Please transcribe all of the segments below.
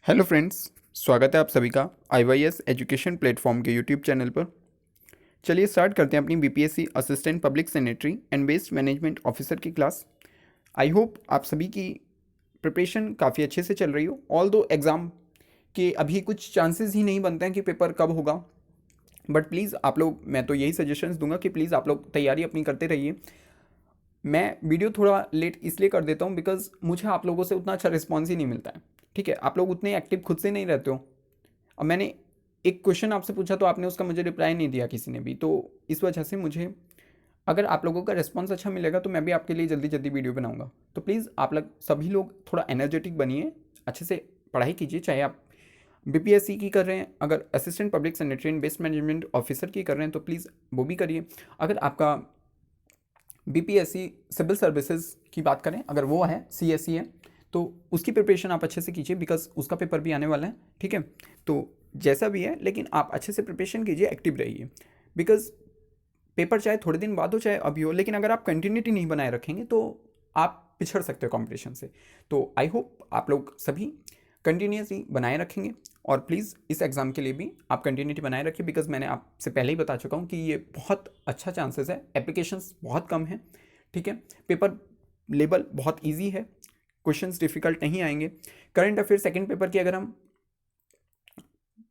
Hello friends, स्वागत है आप सभी का IYS एजुकेशन प्लेटफॉर्म के यूट्यूब चैनल पर। चलिए स्टार्ट करते हैं अपनी BPSC assistant public secretary and waste management officer की क्लास। आई होप आप सभी की प्रिपरेशन काफ़ी अच्छे से चल रही हो। ऑल दो एग्ज़ाम के अभी कुछ चांसेस ही नहीं बनते हैं कि पेपर कब होगा, बट प्लीज़ आप लोग, मैं तो यही सजेशंस दूंगा कि प्लीज़ आप लोग तैयारी अपनी करते रहिए। मैं वीडियो थोड़ा लेट इसलिए कर देता हूँ बिकॉज मुझे आप लोगों से उतना अच्छा रिस्पॉन्स ही नहीं मिलता है। ठीक है, आप लोग उतने एक्टिव खुद से नहीं रहते हो। अब मैंने एक क्वेश्चन आपसे पूछा तो आपने उसका मुझे रिप्लाई नहीं दिया किसी ने भी, तो इस वजह से मुझे, अगर आप लोगों का रिस्पॉन्स अच्छा मिलेगा तो मैं भी आपके लिए जल्दी जल्दी वीडियो बनाऊंगा। तो प्लीज़ आप लोग सभी लोग थोड़ा एनर्जेटिक बनिए, अच्छे से पढ़ाई कीजिए। चाहे आप BPSC की कर रहे हैं, अगर assistant public secretary and best management officer की कर रहे हैं तो प्लीज़ वो भी करिए। अगर आपका BPSC सिविल सर्विसेज की बात करें, अगर वो है CSE है तो उसकी प्रिपरेशन आप अच्छे से कीजिए बिकॉज उसका पेपर भी आने वाला है। ठीक है, तो जैसा भी है लेकिन आप अच्छे से प्रिपरेशन कीजिए, एक्टिव रहिए। बिकॉज पेपर चाहे थोड़े दिन बाद हो चाहे अभी हो, लेकिन अगर आप कंटिन्यूटी नहीं बनाए रखेंगे तो आप पिछड़ सकते हो कंपटीशन से। तो आई होप आप लोग सभी कंटिन्यूसली बनाए रखेंगे और प्लीज़ इस एग्ज़ाम के लिए भी आप कंटिन्यूटी बनाए रखिए बिकॉज मैंने आपसे पहले ही बता चुका हूँ कि ये बहुत अच्छा चांसेस है, एप्लीकेशंस बहुत कम है। ठीक है, पेपर लेवल बहुत ईजी है, क्वेश्चंस डिफ़िकल्ट नहीं आएंगे। करंट अफेयर सेकंड पेपर की अगर हम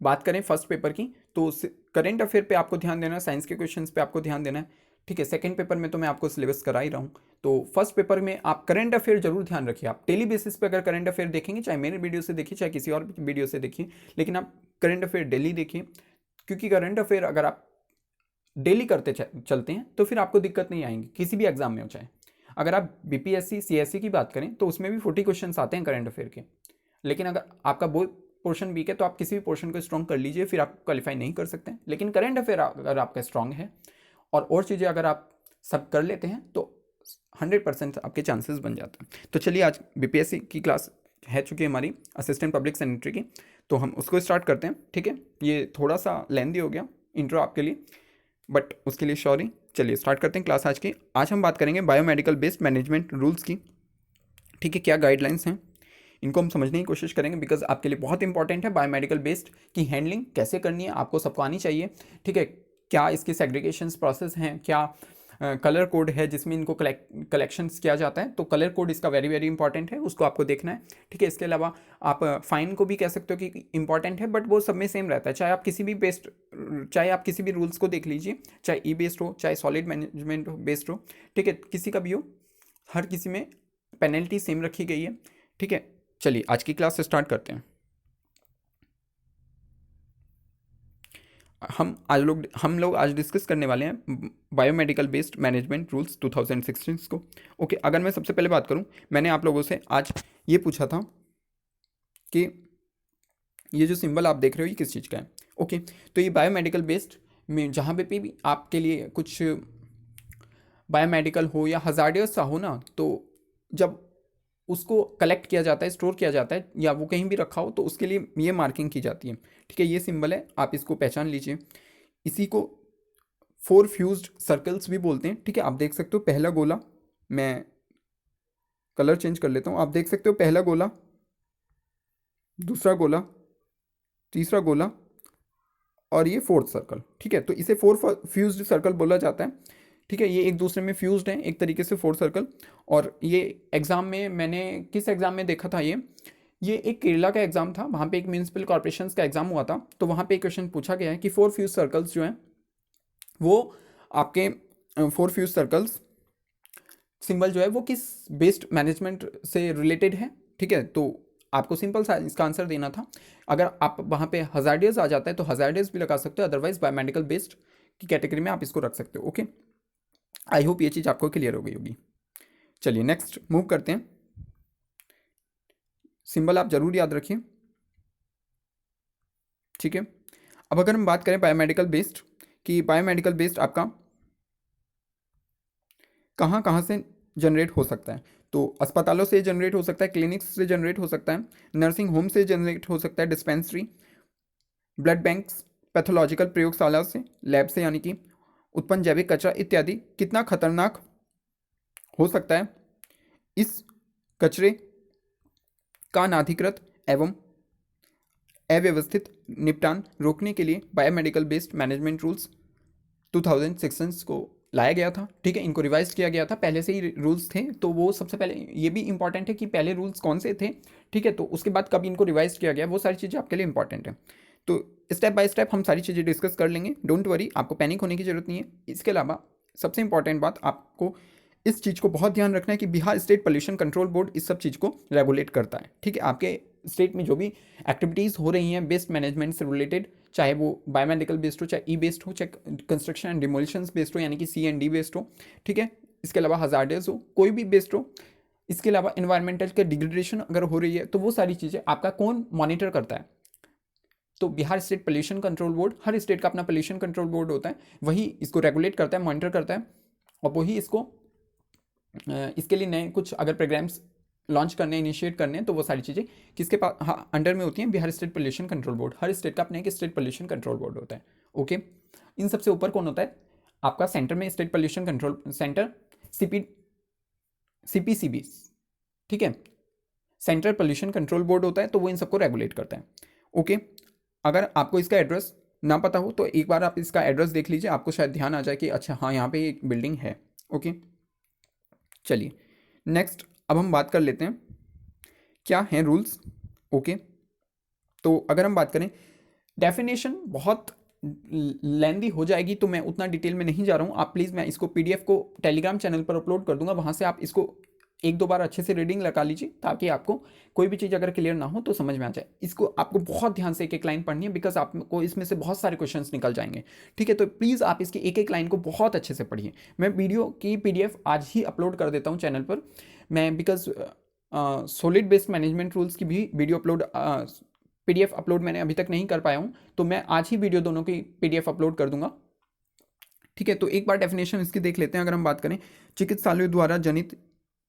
बात करें फर्स्ट पेपर की, तो करंट अफेयर पे आपको ध्यान देना है, साइंस के क्वेश्चंस पे आपको ध्यान देना है। ठीक है, सेकंड पेपर में तो मैं आपको सिलेबस करा ही रहा हूँ, तो फर्स्ट पेपर में आप करंट अफेयर जरूर ध्यान रखिए। आप डेली बेसिस पे अगर करंट अफेयर देखेंगे, चाहे मेरे वीडियो से देखिए चाहे किसी और वीडियो से देखिए, लेकिन आप करंट अफेयर डेली देखिए, क्योंकि करंट अफेयर अगर आप डेली करते चलते हैं तो फिर आपको दिक्कत नहीं आएंगी किसी भी एग्जाम में हो। चाहे अगर आप BPSC CSE की बात करें तो उसमें भी 40 क्वेश्चन आते हैं करंट अफेयर के, लेकिन अगर आपका वो पोर्शन वीक है तो आप किसी भी पोर्शन को स्ट्रॉन्ग कर लीजिए, फिर आप क्वालिफाई नहीं कर सकते। लेकिन करंट अफेयर अगर आपका स्ट्रॉन्ग है और चीज़ें अगर आप सब कर लेते हैं तो 100% आपके चांसेस बन जाते हैं। तो चलिए, आज BPSC की क्लास है चुकी है हमारी असिस्टेंट पब्लिक सेक्रेटरी की, तो हम उसको स्टार्ट करते हैं। ठीक है, ये थोड़ा सा लेंदी हो गया इंट्रो आपके लिए, बट उसके लिए सॉरी। चलिए स्टार्ट करते हैं क्लास आज की। आज हम बात करेंगे बायोमेडिकल बेस्ड मैनेजमेंट रूल्स की। ठीक है, क्या गाइडलाइंस हैं इनको हम समझने की कोशिश करेंगे बिकॉज आपके लिए बहुत इंपॉर्टेंट है। बायोमेडिकल बेस्ड की हैंडलिंग कैसे करनी है आपको सबको आनी चाहिए। ठीक है, क्या इसके सेग्रीगेशन प्रोसेस हैं, क्या कलर कोड है जिसमें इनको कलेक्शंस किया जाता है, तो कलर कोड इसका वेरी वेरी इंपॉर्टेंट है, उसको आपको देखना है। ठीक है, इसके अलावा आप फाइन को भी कह सकते हो कि इंपॉर्टेंट है, बट वो सब में सेम रहता है। चाहे आप किसी भी रूल्स को देख लीजिए, चाहे ई बेस्ड हो चाहे सॉलिड मैनेजमेंट बेस्ड हो। ठीक है, किसी का भी हो, हर किसी में पेनल्टी सेम रखी गई है। ठीक है, चलिए आज की क्लास स्टार्ट करते हैं। हम लोग आज डिस्कस करने वाले हैं बायोमेडिकल बेस्ड मैनेजमेंट रूल्स 2016 को। ओके, अगर मैं सबसे पहले बात करूं, मैंने आप लोगों से आज ये पूछा था कि ये जो सिंबल आप देख रहे हो ये किस चीज़ का है। ओके, तो ये बायोमेडिकल बेस्ड में जहाँ पे भी आपके लिए कुछ बायोमेडिकल हो या हजार्डियस सा हो ना, तो जब उसको कलेक्ट किया जाता है, स्टोर किया जाता है, या वो कहीं भी रखा हो तो उसके लिए ये मार्किंग की जाती है। ठीक है, ये सिंबल है, आप इसको पहचान लीजिए। इसी को 4 फ्यूज्ड सर्कल्स भी बोलते हैं। ठीक है, आप देख सकते हो पहला गोला, मैं कलर चेंज कर लेता हूँ, आप देख सकते हो पहला गोला, दूसरा गोला, तीसरा गोला और ये फोर्थ सर्कल। ठीक है, तो इसे 4 फ्यूज्ड सर्कल बोला जाता है। ठीक है, ये एक दूसरे में फ्यूज्ड हैं एक तरीके से, 4 सर्कल। और ये एग्ज़ाम में मैंने किस एग्ज़ाम में देखा था, ये एक केरला का एग्ज़ाम था, वहाँ पे एक म्यूनसिपल कॉर्पोरेशन का एग्ज़ाम हुआ था, तो वहाँ पे एक क्वेश्चन पूछा गया है कि 4 फ्यूज सर्कल्स जो हैं वो आपके 4 फ्यूज सर्कल्स सिंबल जो है वो किस बेस्ड मैनेजमेंट से रिलेटेड है। ठीक है, तो आपको सिंपल सा इसका आंसर देना था। अगर आप वहाँ पे हजार्डियस आ जाता है तो हजार्डियस भी लगा सकते हो, अदरवाइज बायोमेडिकल बेस्ड की कैटेगरी में आप इसको रख सकते हो। ओके, आई होप ये चीज़ आपको क्लियर हो गई होगी। चलिए नेक्स्ट मूव करते हैं। सिंबल आप जरूर याद रखिए। ठीक है, अब अगर हम बात करें बायोमेडिकल बेस्ड कि बायोमेडिकल बेस्ड आपका कहाँ कहाँ से जनरेट हो सकता है, तो अस्पतालों से जनरेट हो सकता है, क्लिनिक्स से जनरेट हो सकता है, नर्सिंग होम से जनरेट हो सकता है, डिस्पेंसरी, ब्लड बैंक्स, पैथोलॉजिकल प्रयोगशाला से, लैब से, यानी कि उत्पन्न जैविक कचरा इत्यादि। कितना खतरनाक हो सकता है इस कचरे का अनाधिकृत एवं अव्यवस्थित निपटान रोकने के लिए बायोमेडिकल बेस्ड मैनेजमेंट रूल्स 2006 को लाया गया था। ठीक है, इनको रिवाइज किया गया था, पहले से ही रूल्स थे, तो वो सबसे पहले ये भी इंपॉर्टेंट है कि पहले रूल्स कौन से थे। ठीक है, तो उसके बाद कब इनको रिवाइज किया गया, वो सारी चीज़ें आपके लिए इंपॉर्टेंट है। तो स्टेप बाय स्टेप हम सारी चीज़ें डिस्कस कर लेंगे, डोंट वरी, आपको पैनिक होने की जरूरत नहीं है। इसके अलावा सबसे इंपॉर्टेंट बात, आपको इस चीज़ को बहुत ध्यान रखना है कि Bihar state pollution control board इस सब चीज़ को रेगुलेट करता है। ठीक है, आपके स्टेट में जो भी एक्टिविटीज़ हो रही हैं बेस्ट मैनेजमेंट से रिलेटेड, चाहे वो बायोमेडिकल बेस्ड हो, चाहे ई बेस्ड हो, चाहे कंस्ट्रक्शन एंड डिमोलिशंस बेस्ड हो यानी कि C&D बेस्ड हो, ठीक है, इसके अलावा हजार्डस हो, कोई भी बेस्ड हो, इसके अलावा इन्वायरमेंटल के डिग्रेडेशन अगर हो रही है, तो वो सारी चीज़ें आपका कौन मॉनिटर करता है, तो Bihar state pollution control board, हर स्टेट का अपना पोल्यूशन कंट्रोल बोर्ड होता है, वही इसको रेगुलेट करता है, मॉनिटर करता है, और वही इसको इसके लिए नए कुछ अगर प्रोग्राम्स लॉन्च करने, इनिशिएट करने हैं, तो वो सारी चीज़ें किसके पास, हाँ, अंडर में होती हैं, Bihar state pollution control board. हर स्टेट का अपने एक स्टेट पोल्यूशन कंट्रोल बोर्ड होता है। ओके, इन सबसे ऊपर कौन होता है, आपका सेंटर में state pollution control centre, CPCB, ठीक है, सेंट्रल पोल्यूशन कंट्रोल बोर्ड होता है, तो वो इन सबको रेगुलेट करता है। ओके, अगर आपको इसका एड्रेस ना पता हो तो एक बार आप इसका एड्रेस देख लीजिए, आपको शायद ध्यान आ जाए कि अच्छा हाँ, यहाँ पे एक बिल्डिंग है। ओके, चलिए नेक्स्ट, अब हम बात कर लेते हैं क्या हैं रूल्स। ओके, तो अगर हम बात करें, डेफिनेशन बहुत लेंदी हो जाएगी, तो मैं उतना डिटेल में नहीं जा रहा हूँ। आप प्लीज़, मैं इसको PDF को टेलीग्राम चैनल पर अपलोड कर दूंगा, वहाँ से आप इसको एक दो बार अच्छे से रीडिंग लगा लीजिए, ताकि आपको कोई भी चीज़ अगर क्लियर ना हो तो समझ में आ जाए। इसको आपको बहुत ध्यान से एक एक लाइन पढ़नी है, बिकॉज आपको इसमें से बहुत सारे क्वेश्चंस निकल जाएंगे। ठीक है, तो प्लीज़ आप इसकी एक एक लाइन को बहुत अच्छे से पढ़िए। मैं वीडियो की PDF आज ही अपलोड कर देता हूँ चैनल पर, मैं because solid based management rules की भी वीडियो अपलोड, PDF अपलोड मैंने अभी तक नहीं कर पाया हूँ, तो मैं आज ही वीडियो दोनों की PDF अपलोड कर दूंगा। ठीक है, तो एक बार डेफिनेशन इसकी देख लेते हैं। अगर हम बात करें, चिकित्सालयों द्वारा जनित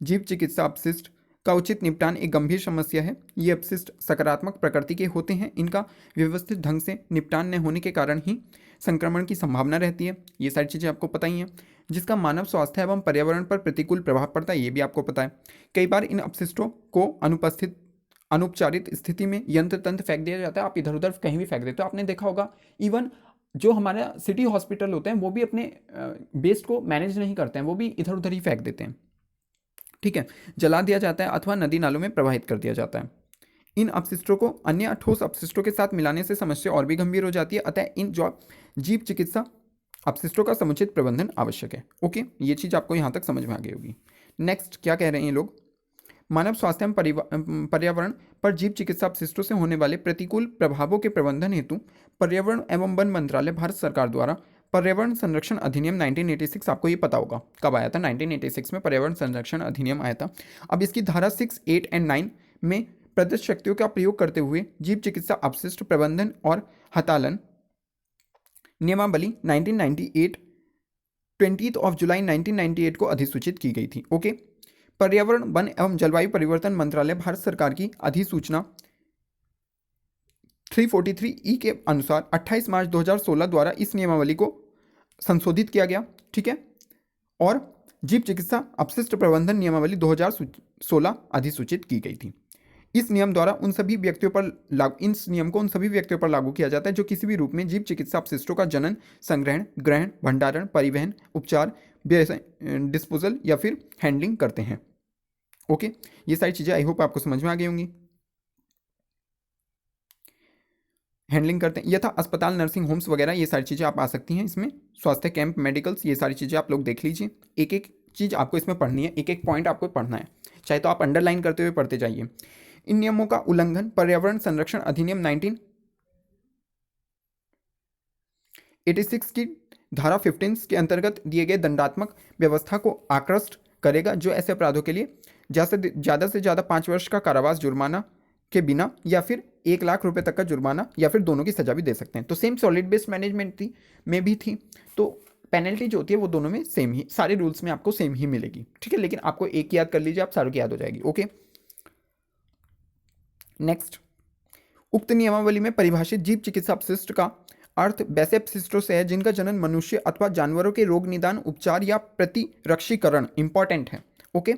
जीव चिकित्सा अपशिष्ट का उचित निपटान एक गंभीर समस्या है। ये अपशिष्ट सकारात्मक प्रकृति के होते हैं, इनका व्यवस्थित ढंग से निपटान न होने के कारण ही संक्रमण की संभावना रहती है, ये सारी चीज़ें आपको पता ही हैं। जिसका मानव स्वास्थ्य एवं पर्यावरण पर प्रतिकूल प्रभाव पड़ता है, ये भी आपको पता है। कई बार इन अपशिष्टों को अनुपचारित स्थिति में यंत्र तंत्र फेंक दिया जाता है, आप इधर उधर कहीं भी फेंक देते हो। आपने देखा होगा, इवन जो हमारा सिटी हॉस्पिटल होते हैं, वो भी अपने वेस्ट को मैनेज नहीं करते हैं, वो भी इधर उधर ही फेंक देते हैं। ठीक है, जला दिया जाता है अथवा नदी नालों में प्रवाहित कर दिया जाता है। इन अपशिष्टों को अन्य ठोस अपशिष्टों के साथ मिलाने से समस्या और भी गंभीर हो जाती है, अतः इन जीव चिकित्सा अपशिष्टों का समुचित प्रबंधन आवश्यक है। ओके, ये चीज़ आपको यहाँ तक समझ में आ गई होगी। नेक्स्ट क्या कह रहे हैं ये लोग, मानव स्वास्थ्य एवं पर्यावरण पर जीव चिकित्सा अपशिष्टों से होने वाले प्रतिकूल प्रभावों के प्रबंधन हेतु पर्यावरण एवं वन मंत्रालय, भारत सरकार द्वारा पर्यावरण संरक्षण अधिनियम 1986, आपको ये पता होगा कब आया था, 1986 में पर्यावरण संरक्षण अधिनियम आया था। अब इसकी धारा 6, 8 एंड 9 में प्रदत्त शक्तियों का प्रयोग करते हुए जीव चिकित्सा अपशिष्ट प्रबंधन और हतालन नियमावली 1998, 20 जुलाई 1998 को अधिसूचित की गई थी। ओके, पर्यावरण वन एवं जलवायु परिवर्तन मंत्रालय, भारत सरकार की अधिसूचना 343E के अनुसार 28 मार्च 2016 द्वारा इस नियमावली को संशोधित किया गया। ठीक है, और जीव चिकित्सा अपशिष्ट प्रबंधन नियमावली 2016 अधिसूचित की गई थी। इस नियम द्वारा उन सभी व्यक्तियों पर इस नियम को उन सभी व्यक्तियों पर लागू किया जाता है जो किसी भी रूप में जीव चिकित्सा अपशिष्टों का जनन, संग्रहण, ग्रहण, भंडारण, परिवहन, उपचार, डिस्पोजल या फिर हैंडलिंग करते हैं। ओके, ये सारी चीज़ें आई होप आपको समझ में आ गई होंगी। हैंडलिंग करते हैं यथा अस्पताल, नर्सिंग होम्स वगैरह, ये सारी चीज़ें आप आ सकती हैं इसमें, स्वास्थ्य कैंप, मेडिकल्स, ये सारी चीज़ें आप लोग देख लीजिए। एक एक चीज़ आपको इसमें पढ़नी है, एक एक पॉइंट आपको पढ़ना है, चाहे तो आप अंडरलाइन करते हुए पढ़ते जाइए। इन नियमों का उल्लंघन पर्यावरण संरक्षण अधिनियम 1986 की धारा 15 के अंतर्गत दिए गए दंडात्मक व्यवस्था को आकृष्ट करेगा, जो ऐसे अपराधों के लिए ज़्यादा से ज़्यादा 5 वर्ष का कारावास, जुर्माना के बिना, या फिर 1 लाख रुपए तक का जुर्माना, या फिर दोनों की सजा भी दे सकते हैं। तो सेम सॉलिड बेस्ड मैनेजमेंट में भी थी, तो पेनल्टी जो होती है वो दोनों में सेम ही, सारे रूल्स में आपको सेम ही मिलेगी। ठीक है, लेकिन आपको एक याद कर लीजिए, आप सारों की याद हो जाएगी। ओके, नेक्स्ट, उक्त नियमावली में परिभाषित जीव चिकित्सा अपशिष्ट का अर्थ वैसे अपशिष्टों से है जिनका जनन मनुष्य अथवा जानवरों के रोग निदान, उपचार या प्रतिरक्षीकरण, इंपॉर्टेंट है, ओके,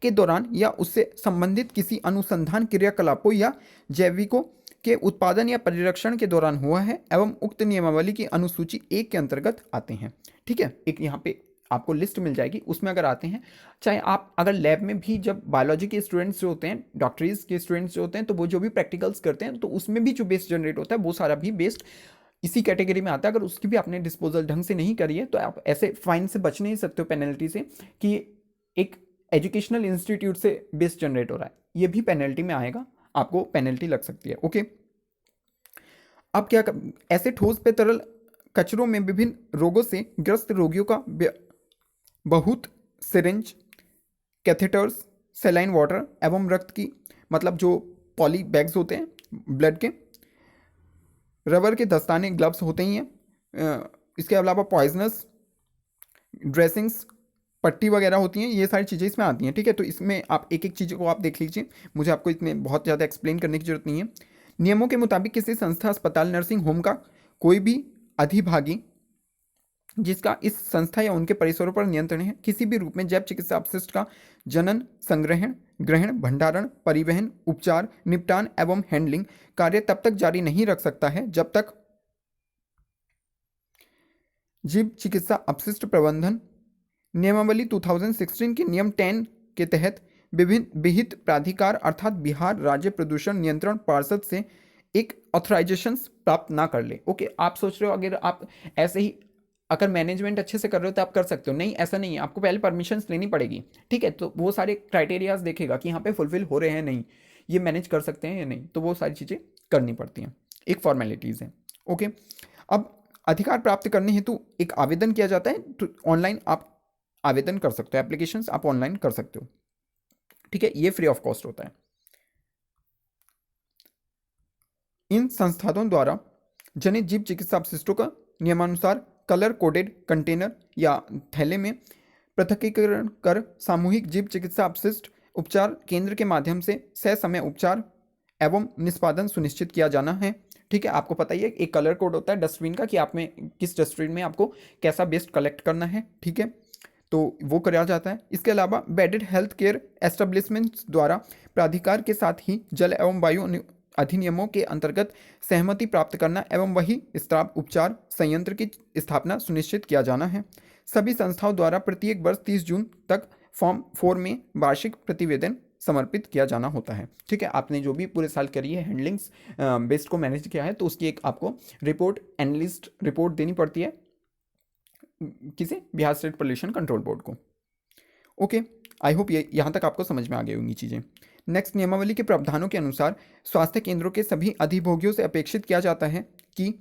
के दौरान या उससे संबंधित किसी अनुसंधान क्रियाकलापों या जैविकों के उत्पादन या परिरक्षण के दौरान हुआ है एवं उक्त नियमावली की अनुसूची 1 के अंतर्गत आते हैं। ठीक है, एक यहाँ पे आपको लिस्ट मिल जाएगी, उसमें अगर आते हैं, चाहे आप अगर लैब में भी जब बायोलॉजी के स्टूडेंट्स जो होते हैं, डॉक्टरीज के स्टूडेंट्स जो होते हैं, तो वो जो भी प्रैक्टिकल्स करते हैं तो उसमें भी जो वेस्ट जनरेट होता है वो सारा भी वेस्ट इसी कैटेगरी में आता है। अगर उसकी भी आपने डिस्पोजल ढंग से नहीं करी है तो आप ऐसे फाइन से बच नहीं सकते हो, पेनल्टी से, कि एक एजुकेशनल इंस्टीट्यूट से वेस्ट जनरेट हो रहा है, ये भी पेनल्टी में आएगा, आपको पेनल्टी लग सकती है। ओके, अब क्या ऐसे ठोस पे तरल कचरों में विभिन्न रोगों से ग्रस्त रोगियों का बहुत सिरिंज, कैथेटर्स, सेलाइन वाटर एवं रक्त की, मतलब जो पॉली बैग्स होते हैं ब्लड के, रबर के दस्ताने, ग्लव्स होते ही हैं, इसके अलावा पॉइजनस ड्रेसिंग्स, पट्टी वगैरह होती हैं, ये सारी चीज़ें इसमें आती हैं। ठीक है, तो इसमें आप एक एक चीज़ को आप देख लीजिए, मुझे आपको इसमें बहुत ज़्यादा एक्सप्लेन करने की जरूरत नहीं है। नियमों के मुताबिक किसी संस्था, अस्पताल, नर्सिंग होम का कोई भी अधिभागी जिसका इस संस्था या उनके परिसरों पर नियंत्रण है, किसी भी रूप में जैव चिकित्सा अपशिष्ट का जनन, संग्रहण, ग्रहण, भंडारण, परिवहन, उपचार, निपटान एवं हैंडलिंग कार्य तब तक जारी नहीं रख सकता है जब तक जीव चिकित्सा अपशिष्ट प्रबंधन नियमावली 2016 के नियम 10 के तहत विभिन्न विहित प्राधिकार अर्थात बिहार राज्य प्रदूषण नियंत्रण पार्षद से एक ऑथराइजेशन प्राप्त ना कर ले। ओके, आप सोच रहे हो अगर आप ऐसे ही अगर मैनेजमेंट अच्छे से कर रहे हो तो आप कर सकते हो, नहीं ऐसा नहीं है, आपको पहले परमिशंस लेनी पड़ेगी। ठीक है, तो वो सारे क्राइटेरियाज देखेगा कि यहाँ पे फुलफिल हो रहे हैं नहीं, ये मैनेज कर सकते हैं या नहीं, तो वो सारी चीज़ें करनी पड़ती हैं, एक फॉर्मेलिटीज़ हैं। ओके, अब अधिकार प्राप्त करने हेतु एक आवेदन किया जाता है, तो ऑनलाइन आप आवेदन कर सकते हो, एप्लीकेशंस आप ऑनलाइन कर सकते हो। ठीक है, ये फ्री ऑफ कॉस्ट होता है। इन संस्थानों द्वारा जनित जीव चिकित्सा अपशिष्टों का नियमानुसार कलर कोडेड कंटेनर या थैले में पृथकीकरण कर सामूहिक जीव चिकित्सा अपशिष्ट उपचार केंद्र के माध्यम से ससमय उपचार एवं निष्पादन सुनिश्चित किया जाना है। ठीक है, आपको पता ही है एक कलर कोड होता है डस्टबिन का कि आप में किस डस्टबिन में आपको कैसा वेस्ट कलेक्ट करना है। ठीक है, तो वो कराया जाता है। इसके अलावा बेडेड हेल्थ केयर एस्टेब्लिशमेंट्स द्वारा प्राधिकार के साथ ही जल एवं वायु अधिनियमों के अंतर्गत सहमति प्राप्त करना एवं वही स्त्राव उपचार संयंत्र की स्थापना सुनिश्चित किया जाना है। सभी संस्थाओं द्वारा प्रत्येक वर्ष 30 जून तक फॉर्म 4 में वार्षिक प्रतिवेदन समर्पित किया जाना होता है। ठीक है, आपने जो भी पूरे साल करी है हैंडलिंग्स वेस्ट को मैनेज किया है, तो उसकी एक आपको रिपोर्ट, एनालिस्ट रिपोर्ट देनी पड़ती है किसे, Bihar state pollution control board को। ओके, आई होप ये यहाँ तक आपको समझ में आ गई होंगी चीज़ें। नेक्स्ट, नियमावली के प्रावधानों के अनुसार स्वास्थ्य केंद्रों के सभी अधिभोगियों से अपेक्षित किया जाता है कि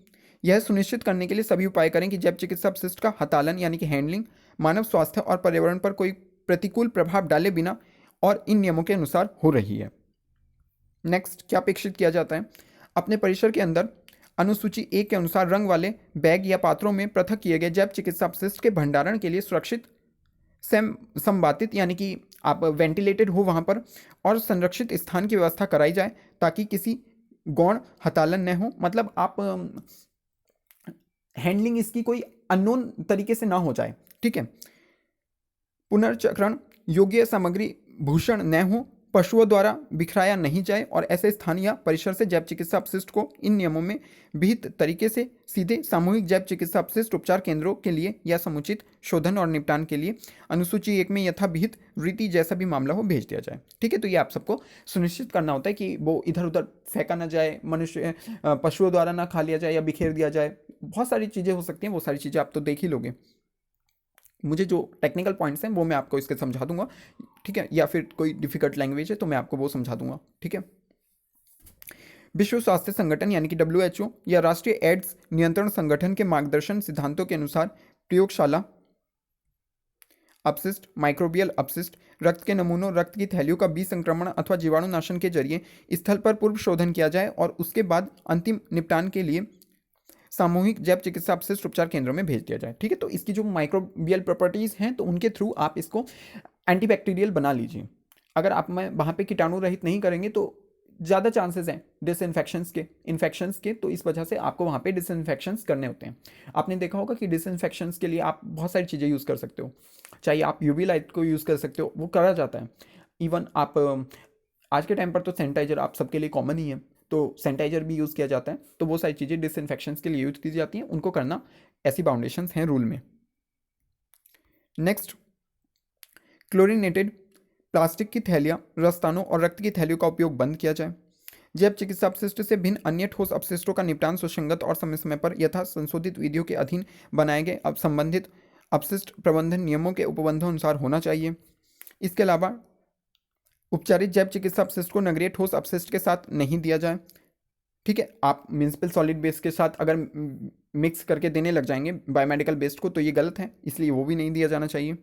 यह सुनिश्चित करने के लिए सभी उपाय करें कि जैव चिकित्सा अपशिष्ट का हतालन यानी कि हैंडलिंग मानव स्वास्थ्य और पर्यावरण पर कोई प्रतिकूल प्रभाव डाले बिना और इन नियमों के अनुसार हो रही है। नेक्स्ट, क्या अपेक्षित किया जाता है, अपने परिसर के अंदर अनुसूची 1 के अनुसार रंग वाले बैग या पात्रों में पृथक किए गए जैव चिकित्सा अपशिष्ट के भंडारण के लिए सुरक्षित संवातित यानी कि आप वेंटिलेटेड हो वहाँ पर और संरक्षित स्थान की व्यवस्था कराई जाए ताकि किसी गौण हतालन न हो, मतलब आप हैंडलिंग इसकी कोई अननोन तरीके से ना हो जाए। ठीक है, पुनर्चक्रण योग्य सामग्री भूषण न हो, पशुओं द्वारा बिखराया नहीं जाए और ऐसे स्थान या परिसर से जैव चिकित्सा अपशिष्ट को इन नियमों में विहित तरीके से सीधे सामूहिक जैव चिकित्सा अपशिष्ट उपचार केंद्रों के लिए या समुचित शोधन और निपटान के लिए अनुसूची 1 में यथा विहित रीति जैसा भी मामला हो भेज दिया जाए। ठीक है, तो ये आप सबको सुनिश्चित करना होता है कि वो इधर उधर फेंका ना जाए, मनुष्य पशुओं द्वारा ना खा लिया जाए या बिखेर दिया जाए। बहुत सारी चीज़ें हो सकती हैं, वो सारी चीज़ें आप तो देख ही लोगे। मुझे जो टेक्निकल पॉइंट्स हैं वो मैं आपको इसके समझा दूंगा। ठीक है, या फिर कोई डिफिकल्ट लैंग्वेज है तो मैं आपको वो समझा दूंगा। ठीक है, विश्व स्वास्थ्य संगठन यानी कि WHO या राष्ट्रीय एड्स नियंत्रण संगठन के मार्गदर्शन सिद्धांतों के अनुसार प्रयोगशाला अपशिष्ट, माइक्रोबियल अपशिष्ट, रक्त के नमूनों, रक्त की थैलियों का विसंक्रमण अथवा जीवाणुनाशन के जरिए स्थल पर पूर्व शोधन किया जाए और उसके बाद अंतिम निपटान के लिए सामूहिक जैव चिकित्सा अपशिष्ट उपचार केंद्रों में भेज दिया जाए। ठीक है, तो इसकी जो माइक्रोबियल प्रॉपर्टीज़ हैं तो उनके थ्रू आप इसको एंटीबैक्टीरियल बना लीजिए। अगर आप में वहाँ पे कीटाणु रहित नहीं करेंगे तो ज़्यादा चांसेस हैं डिसइंफेक्शंस के, इन्फेक्शंस के, तो इस वजह से आपको वहाँ पे डिसइंफेक्शंस करने होते हैं। आपने देखा होगा कि डिसइंफेक्शंस के लिए आप बहुत सारी चीज़ें यूज़ कर सकते हो, चाहे आप यूवी लाइट को यूज़ कर सकते हो, वो करा जाता है। इवन आप आज के टाइम पर तो सैनिटाइजर आप सबके लिए कॉमन ही है, तो सैनिटाइजर भी यूज़ किया जाता है। तो वो सारी चीज़ें डिसइंफेक्शन के लिए यूज़ की जाती हैं, उनको करना ऐसी बाउंडेशंस हैं रूल में। नेक्स्ट, क्लोरीनेटेड प्लास्टिक की थैलियाँ, रस्तानों और रक्त की थैलियों का उपयोग बंद किया जाए। जैव चिकित्सा अपशिष्ट से भिन्न अन्य ठोस अपशिष्टों का निपटान सुसंगत और समय समय पर यथा संशोधित विधियों के अधीन बनाए गए अब संबंधित अपशिष्ट प्रबंधन नियमों के उपबंधों अनुसार होना चाहिए। इसके अलावा उपचारित जैव चिकित्सा अपशिष्ट को नगरीय ठोस अपशिष्ट के साथ नहीं दिया जाए। ठीक है, आप म्यूनिसिपल सॉलिड वेस्ट के साथ अगर मिक्स करके देने लग जाएंगे बायोमेडिकल वेस्ट को, तो ये गलत है, इसलिए वो भी नहीं दिया जाना चाहिए।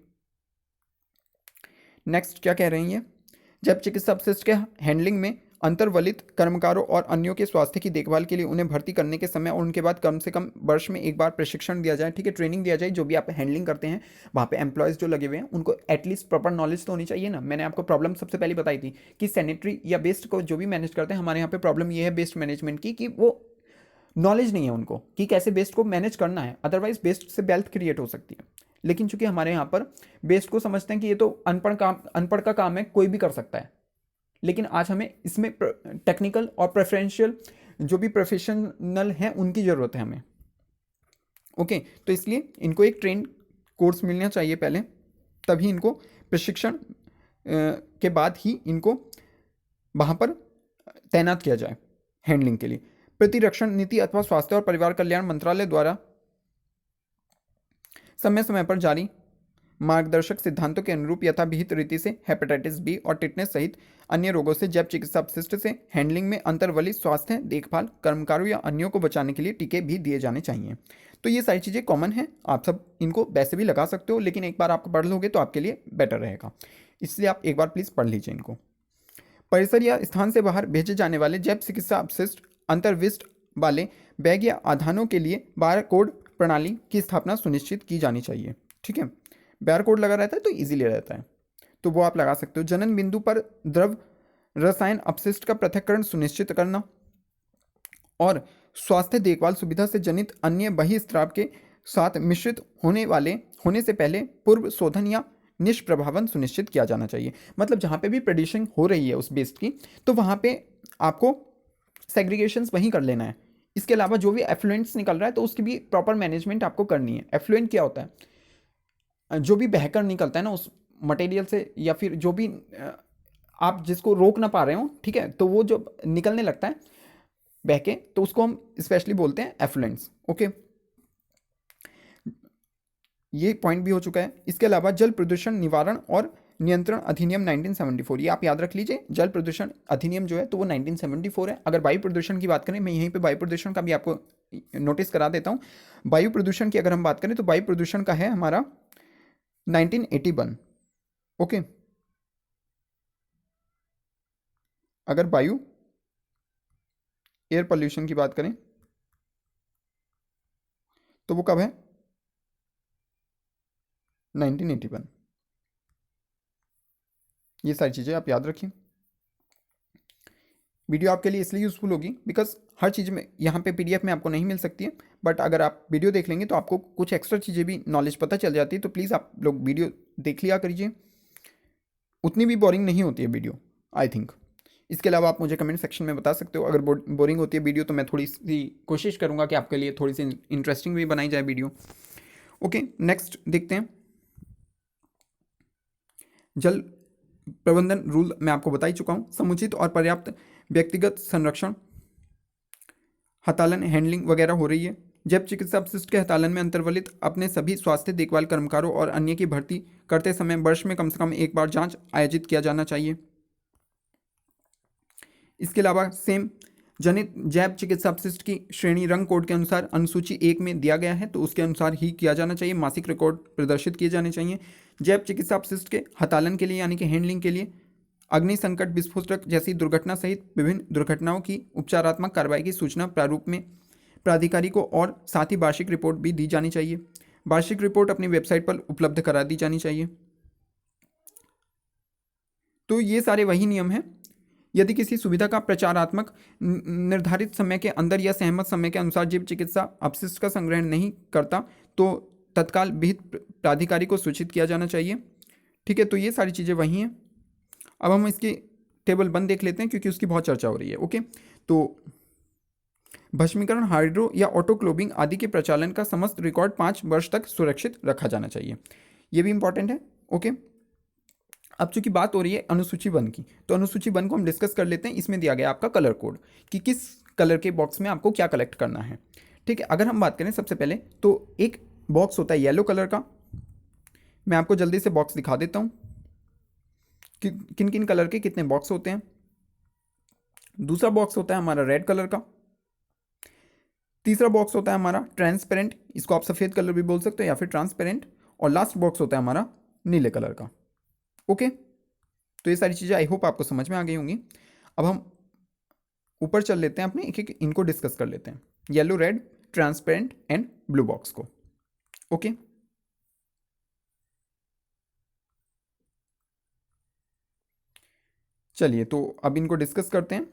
नेक्स्ट क्या कह रही हैं, जब चिकित्सा अपशिष्ट के हैंडलिंग में अंतर्वलित कर्मकारों और अन्यों के स्वास्थ्य की देखभाल के लिए उन्हें भर्ती करने के समय और उनके बाद कम से कम वर्ष में एक बार प्रशिक्षण दिया जाए। ठीक है, ट्रेनिंग दिया जाए। जो भी आप हैंडलिंग करते हैं वहाँ पे एम्प्लॉयज़ जो लगे हुए हैं उनको एटलीस्ट प्रॉपर नॉलेज तो होनी चाहिए ना। मैंने आपको प्रॉब्लम सबसे पहले बताई थी कि सैनिटरी या वेस्ट को जो भी मैनेज करते हैं, हमारे यहाँ पे प्रॉब्लम ये है वेस्ट मैनेजमेंट की, कि वो नॉलेज नहीं है उनको कि कैसे वेस्ट को मैनेज करना है। अदरवाइज वेस्ट से वेल्थ क्रिएट हो सकती है। लेकिन चूंकि हमारे यहाँ पर वेस्ट को समझते हैं कि ये तो अनपढ़ का काम है, कोई भी कर सकता है। लेकिन आज हमें इसमें टेक्निकल और प्रेफरेंशियल जो भी प्रोफेशनल हैं उनकी ज़रूरत है हमें। ओके, तो इसलिए इनको एक ट्रेन कोर्स मिलना चाहिए पहले, तभी इनको प्रशिक्षण के बाद ही इनको वहाँ पर तैनात किया जाए हैंडलिंग के लिए। प्रतिरक्षण नीति अथवा स्वास्थ्य और परिवार कल्याण मंत्रालय द्वारा समय समय पर जारी मार्गदर्शक सिद्धांतों के अनुरूप यथाविहित रीति से हेपेटाइटिस बी और टिटनेस सहित अन्य रोगों से जैव चिकित्सा अपशिष्ट से हैंडलिंग में अंतर्वलित स्वास्थ्य देखभाल कर्मकारों या अन्यों को बचाने के लिए टीके भी दिए जाने चाहिए। तो ये सारी चीज़ें कॉमन हैं, आप सब इनको वैसे भी लगा सकते हो, लेकिन एक बार आप पढ़ लोगे तो आपके लिए बेटर रहेगा, इसलिए आप एक बार प्लीज़ पढ़ लीजिए इनको। परिसर या स्थान से बाहर भेजे जाने वाले जैव चिकित्सा अपशिष्ट अंतर्विष्ट वाले बैग या आधानों के लिए बार कोड प्रणाली की स्थापना सुनिश्चित की जानी चाहिए। ठीक है, बार कोड लगा रहता है तो इजीली रहता है, तो वो आप लगा सकते हो। जनन बिंदु पर द्रव रसायन अपशिष्ट का पृथक्करण सुनिश्चित करना और स्वास्थ्य देखभाल सुविधा से जनित अन्य बहिस्त्राव के साथ मिश्रित होने से पहले पूर्व शोधन या निष्प्रभावन सुनिश्चित किया जाना चाहिए। मतलब जहाँ पे भी प्रोड्यूसिंग हो रही है उस वेस्ट की, तो वहाँ पे आपको सेग्रीगेशंस वहीं कर लेना है। इसके अलावा जो भी एफ्लुएंट्स निकल रहा है तो उसकी भी प्रॉपर मैनेजमेंट आपको करनी है। एफ्लुएंट क्या होता है, जो भी बहकर निकलता है ना उस मटेरियल से, या फिर जो भी आप जिसको रोक ना पा रहे हो, ठीक है, तो वो जो निकलने लगता है बह के, तो उसको हम स्पेशली बोलते हैं एफ्लुएंट्स। ओके, ये पॉइंट भी हो चुका है। इसके अलावा जल प्रदूषण निवारण और नियंत्रण अधिनियम 1974, ये आप याद रख लीजिए। जल प्रदूषण अधिनियम जो है तो वो 1974 है। अगर वायु प्रदूषण की बात करें, मैं यहीं पे वायु प्रदूषण का भी आपको नोटिस करा देता हूँ। वायु प्रदूषण की अगर हम बात करें तो वायु प्रदूषण का है हमारा 1981। ओके, अगर वायु एयर पोल्यूशन की बात करें तो वो कब है, 1981। ये सारी चीज़ें आप याद रखिए। वीडियो आपके लिए इसलिए यूज़फुल होगी बिकॉज हर चीज़ में यहाँ पे पीडीएफ में आपको नहीं मिल सकती है, बट अगर आप वीडियो देख लेंगे तो आपको कुछ एक्स्ट्रा चीज़ें भी नॉलेज पता चल जाती है। तो प्लीज़ आप लोग वीडियो देख लिया करिए, उतनी भी बोरिंग नहीं होती है वीडियो, आई थिंक। इसके अलावा आप मुझे कमेंट सेक्शन में बता सकते हो, अगर बोरिंग होती है वीडियो तो मैं थोड़ी सी कोशिश करूँगा कि आपके लिए थोड़ी सी इंटरेस्टिंग भी बनाई जाए वीडियो। ओके, नेक्स्ट देखते हैं। जल प्रबंधन रूल मैं आपको बता ही चुका हूँ। समुचित और पर्याप्त व्यक्तिगत संरक्षण, हतालन हैंडलिंग वगैरह हो रही है। जैव चिकित्सा अपशिष्ट के हतालन में अंतर्वलित अपने सभी स्वास्थ्य देखभाल कर्मकारों और अन्य की भर्ती करते समय वर्ष में कम से कम एक बार जांच आयोजित किया जाना चाहिए। इसके अलावा सेम जनित जैव चिकित्सा अपशिष्ट की श्रेणी रंग कोड के अनुसार अनुसूची 1 में दिया गया है, तो उसके अनुसार ही किया जाना चाहिए। मासिक रिकॉर्ड प्रदर्शित किए जाने चाहिए। जैव चिकित्सा अपशिष्ट के हतालन के लिए यानी कि हैंडलिंग के लिए अग्नि संकट, विस्फोटक जैसी दुर्घटना सहित विभिन्न दुर्घटनाओं की उपचारात्मक कार्रवाई की सूचना प्रारूप में प्राधिकारी को और साथ ही वार्षिक रिपोर्ट भी दी जानी चाहिए। वार्षिक रिपोर्ट अपनी वेबसाइट पर उपलब्ध करा दी जानी चाहिए। तो ये सारे वही नियम हैं। यदि किसी सुविधा का प्रचारात्मक निर्धारित समय के अंदर या सहमत समय के अनुसार जैव चिकित्सा अपशिष्ट का संग्रहण नहीं करता तो तत्काल विहित प्राधिकारी को सूचित किया जाना चाहिए। ठीक है, तो ये सारी चीज़ें वही हैं। अब हम इसकी टेबल 1 देख लेते हैं क्योंकि उसकी बहुत चर्चा हो रही है। ओके, तो भस्मीकरण, हाइड्रो या ऑटोक्लोविंग आदि के प्रचालन का समस्त रिकॉर्ड 5 वर्ष तक सुरक्षित रखा जाना चाहिए। ये भी इंपॉर्टेंट है। ओके, अब चूंकि बात हो रही है अनुसूची 1 की, तो अनुसूची 1 को हम डिस्कस कर लेते हैं। इसमें दिया गया आपका कलर कोड कि किस कलर के बॉक्स में आपको क्या कलेक्ट करना है। ठीक है, अगर हम बात करें सबसे पहले, तो एक बॉक्स होता है येलो कलर का। मैं आपको जल्दी से बॉक्स दिखा देता हूँ कि किन किन कलर के कितने बॉक्स होते हैं। दूसरा बॉक्स होता है हमारा रेड कलर का। तीसरा बॉक्स होता है हमारा ट्रांसपेरेंट, इसको आप सफ़ेद कलर भी बोल सकते हो या फिर ट्रांसपेरेंट। और लास्ट बॉक्स होता है हमारा नीले कलर का। ओके, तो ये सारी चीज़ें आई होप आपको समझ में आ गई होंगी। अब हम ऊपर चल लेते हैं, अपने एक एक इनको डिस्कस कर लेते हैं, yellow, red, transparent and blue box को। ओके, चलिए तो अब इनको डिस्कस करते हैं।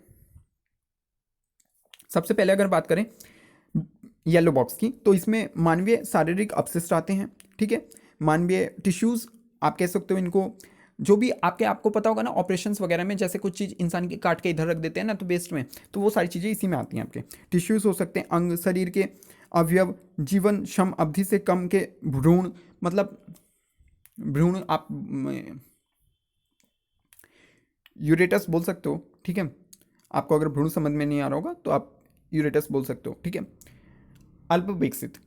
सबसे पहले अगर बात करें येलो बॉक्स की, तो इसमें मानवीय शारीरिक अपशिष्ट आते हैं। ठीक है, मानवीय टिश्यूज़ आप कह सकते हो इनको, जो भी आपको पता होगा ना ऑपरेशंस वगैरह में, जैसे कुछ चीज़ इंसान की काट के इधर रख देते हैं ना तो वेस्ट में, तो वो सारी चीज़ें इसी में आती हैं। आपके टिश्यूज़ हो सकते हैं अंग, शरीर के अवयव, जीवन क्षम अवधि से कम के भ्रूण, मतलब भ्रूण आप यूरेटस बोल सकते हो। ठीक है, आपको अगर भ्रूण समझ में नहीं आ रहा होगा तो आप यूरेटस बोल सकते हो। ठीक है, अल्प विकसित।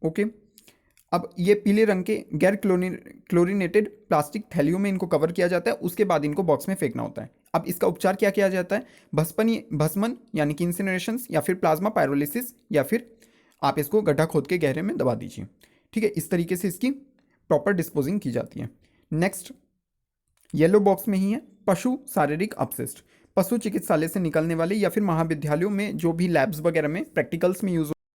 ओके, अब ये पीले रंग के गैर क्लोरीनेटेड प्लास्टिक थैलियों में इनको कवर किया जाता है, उसके बाद इनको बॉक्स में फेंकना होता है। अब इसका उपचार क्या किया जाता है? भस्मन यानी कि इंसिनरेशन, या फिर प्लाज्मा पायरोलिसिस, या फिर आप इसको गड्ढा खोद के गहरे में दबा दीजिए। ठीक है, इस तरीके से इसकी प्रॉपर डिस्पोजिंग की जाती है। नेक्स्ट, येलो बॉक्स में ही है पशु शारीरिक अपशिष्ट। पशु चिकित्सालय से निकलने वाले या फिर महाविद्यालयों में जो भी लैब्स वगैरह में प्रैक्टिकल्स में यूज